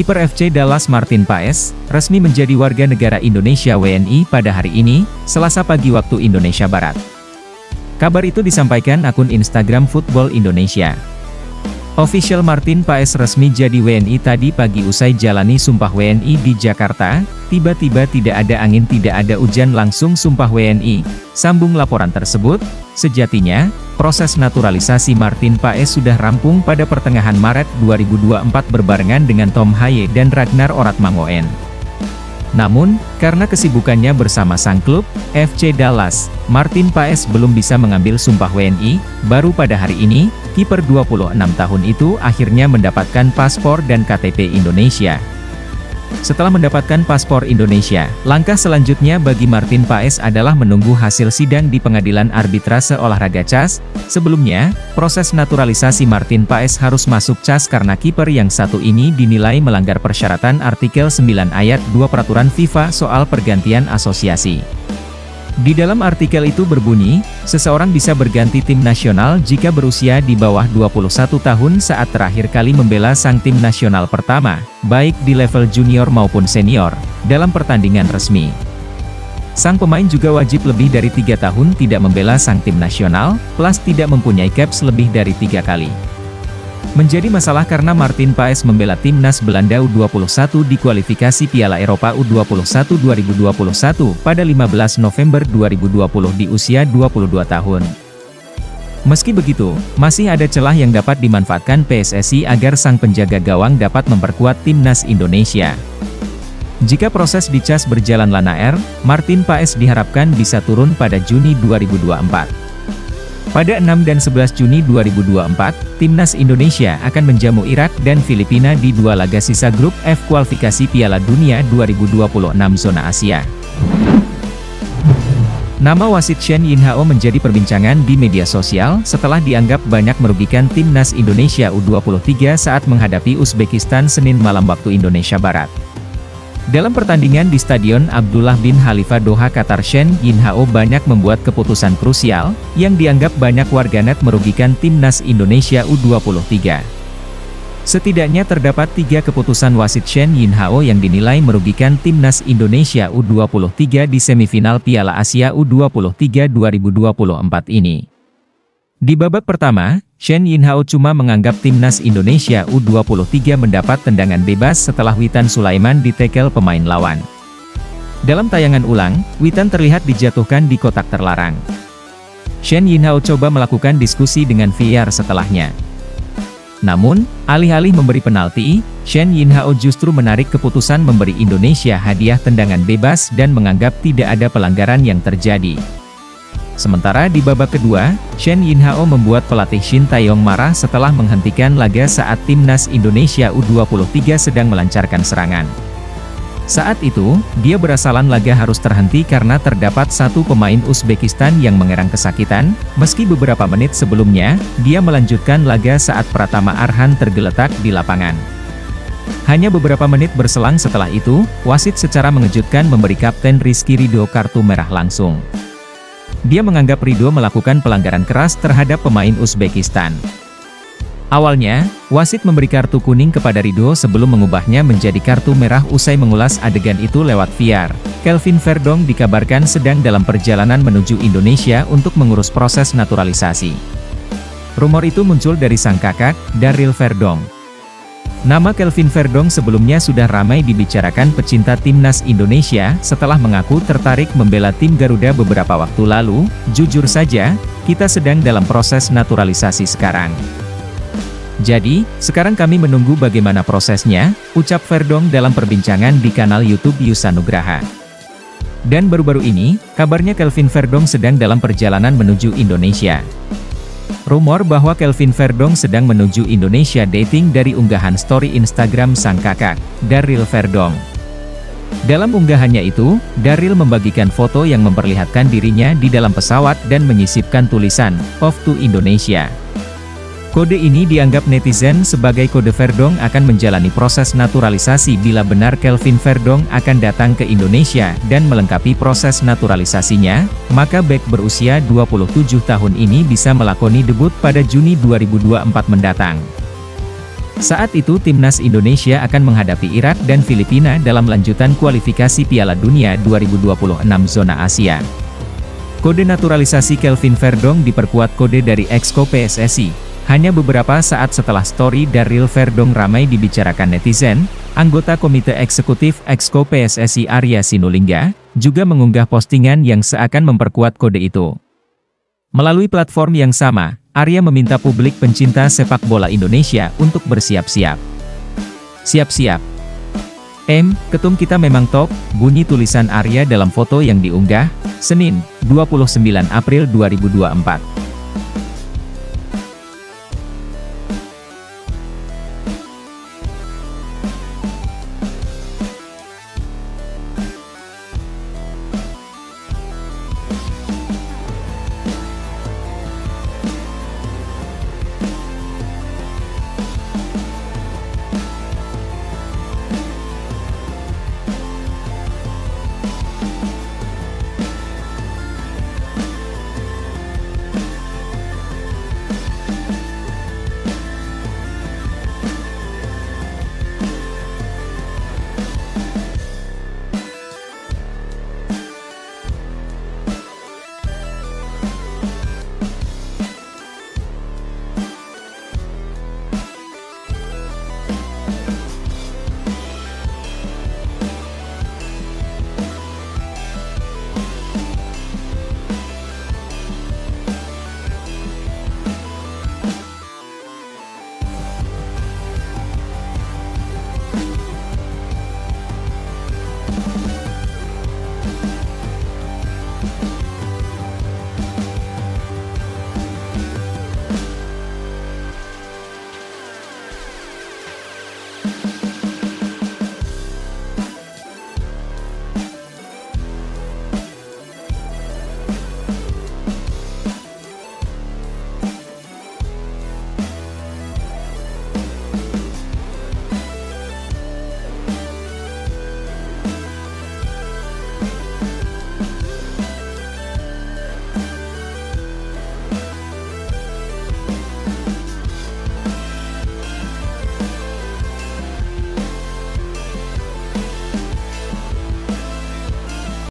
Kiper FC Dallas Martin Paes, resmi menjadi warga negara Indonesia WNI pada hari ini, Selasa pagi waktu Indonesia Barat. Kabar itu disampaikan akun Instagram Football Indonesia. Official Martin Paes resmi jadi WNI tadi pagi usai jalani sumpah WNI di Jakarta, tiba-tiba tidak ada angin tidak ada hujan langsung sumpah WNI. Sambung laporan tersebut, sejatinya, proses naturalisasi Martin Paes sudah rampung pada pertengahan Maret 2024 berbarengan dengan Tom Haye dan Ragnar Oratmangoen. Namun, karena kesibukannya bersama sang klub, FC Dallas, Martin Paes belum bisa mengambil sumpah WNI, baru pada hari ini, kiper 26 tahun itu akhirnya mendapatkan paspor dan KTP Indonesia. Setelah mendapatkan paspor Indonesia, langkah selanjutnya bagi Martin Paes adalah menunggu hasil sidang di Pengadilan Arbitrase Olahraga CAS. Sebelumnya, proses naturalisasi Martin Paes harus masuk CAS karena kiper yang satu ini dinilai melanggar persyaratan artikel 9 ayat 2 Peraturan FIFA soal pergantian asosiasi. Di dalam artikel itu berbunyi, seseorang bisa berganti tim nasional jika berusia di bawah 21 tahun saat terakhir kali membela sang tim nasional pertama, baik di level junior maupun senior, dalam pertandingan resmi. Sang pemain juga wajib lebih dari 3 tahun tidak membela sang tim nasional, plus tidak mempunyai caps lebih dari 3 kali. Menjadi masalah karena Martin Paes membela timnas Belanda U21 di kualifikasi Piala Eropa U21 2021 pada 15 November 2020 di usia 22 tahun. Meski begitu, masih ada celah yang dapat dimanfaatkan PSSI agar sang penjaga gawang dapat memperkuat timnas Indonesia. Jika proses di CAS berjalan lancar, Martin Paes diharapkan bisa turun pada Juni 2024. Pada 6 dan 11 Juni 2024, timnas Indonesia akan menjamu Irak dan Filipina di 2 laga sisa grup F kualifikasi Piala Dunia 2026 zona Asia. Nama wasit Shen Yinhao menjadi perbincangan di media sosial setelah dianggap banyak merugikan timnas Indonesia U23 saat menghadapi Uzbekistan Senin malam waktu Indonesia Barat. Dalam pertandingan di Stadion Abdullah bin Khalifa Doha Qatar, Shen Yinhao banyak membuat keputusan krusial, yang dianggap banyak warganet merugikan timnas Indonesia U23. Setidaknya terdapat 3 keputusan wasit Shen Yinhao yang dinilai merugikan timnas Indonesia U23 di semifinal Piala Asia U23 2024 ini. Di babak pertama, Shen Yinhao cuma menganggap timnas Indonesia U23 mendapat tendangan bebas setelah Witan Sulaiman ditekel pemain lawan. Dalam tayangan ulang, Witan terlihat dijatuhkan di kotak terlarang. Shen Yinhao coba melakukan diskusi dengan VAR setelahnya. Namun, alih-alih memberi penalti, Shen Yinhao justru menarik keputusan memberi Indonesia hadiah tendangan bebas dan menganggap tidak ada pelanggaran yang terjadi. Sementara di babak kedua, Shen Yinhao membuat pelatih Shin Taeyong marah setelah menghentikan laga saat timnas Indonesia U23 sedang melancarkan serangan. Saat itu, dia berasalan laga harus terhenti karena terdapat satu pemain Uzbekistan yang mengerang kesakitan, meski beberapa menit sebelumnya, dia melanjutkan laga saat Pratama Arhan tergeletak di lapangan. Hanya beberapa menit berselang setelah itu, wasit secara mengejutkan memberi Kapten Rizky Ridho kartu merah langsung. Dia menganggap Ridho melakukan pelanggaran keras terhadap pemain Uzbekistan. Awalnya, wasit memberi kartu kuning kepada Ridho sebelum mengubahnya menjadi kartu merah usai mengulas adegan itu lewat VAR. Kelvin Verdong dikabarkan sedang dalam perjalanan menuju Indonesia untuk mengurus proses naturalisasi. Rumor itu muncul dari sang kakak, Daryl Verdong. Nama Kelvin Verdong sebelumnya sudah ramai dibicarakan pecinta timnas Indonesia setelah mengaku tertarik membela tim Garuda beberapa waktu lalu. Jujur saja, kita sedang dalam proses naturalisasi sekarang. Jadi, sekarang kami menunggu bagaimana prosesnya, ucap Verdong dalam perbincangan di kanal YouTube Yusa Nugraha. Dan baru-baru ini, kabarnya Kelvin Verdong sedang dalam perjalanan menuju Indonesia. Rumor bahwa Kelvin Verdong sedang menuju Indonesia dating dari unggahan story Instagram sang kakak, Daryl Verdong. Dalam unggahannya itu, Daryl membagikan foto yang memperlihatkan dirinya di dalam pesawat dan menyisipkan tulisan, "Off to Indonesia". Kode ini dianggap netizen sebagai kode Verdong akan menjalani proses naturalisasi bila benar Kelvin Verdong akan datang ke Indonesia dan melengkapi proses naturalisasinya, maka bek berusia 27 tahun ini bisa melakoni debut pada Juni 2024 mendatang. Saat itu timnas Indonesia akan menghadapi Irak dan Filipina dalam lanjutan kualifikasi Piala Dunia 2026 zona Asia. Kode naturalisasi Kelvin Verdong diperkuat kode dari Exco PSSI. Hanya beberapa saat setelah story Daryl Verdong ramai dibicarakan netizen, anggota Komite Eksekutif Exco PSSI Arya Sinulinga, juga mengunggah postingan yang seakan memperkuat kode itu. Melalui platform yang sama, Arya meminta publik pencinta sepak bola Indonesia untuk bersiap-siap. Siap-siap. Ketum kita memang top, bunyi tulisan Arya dalam foto yang diunggah, Senin, 29 April 2024.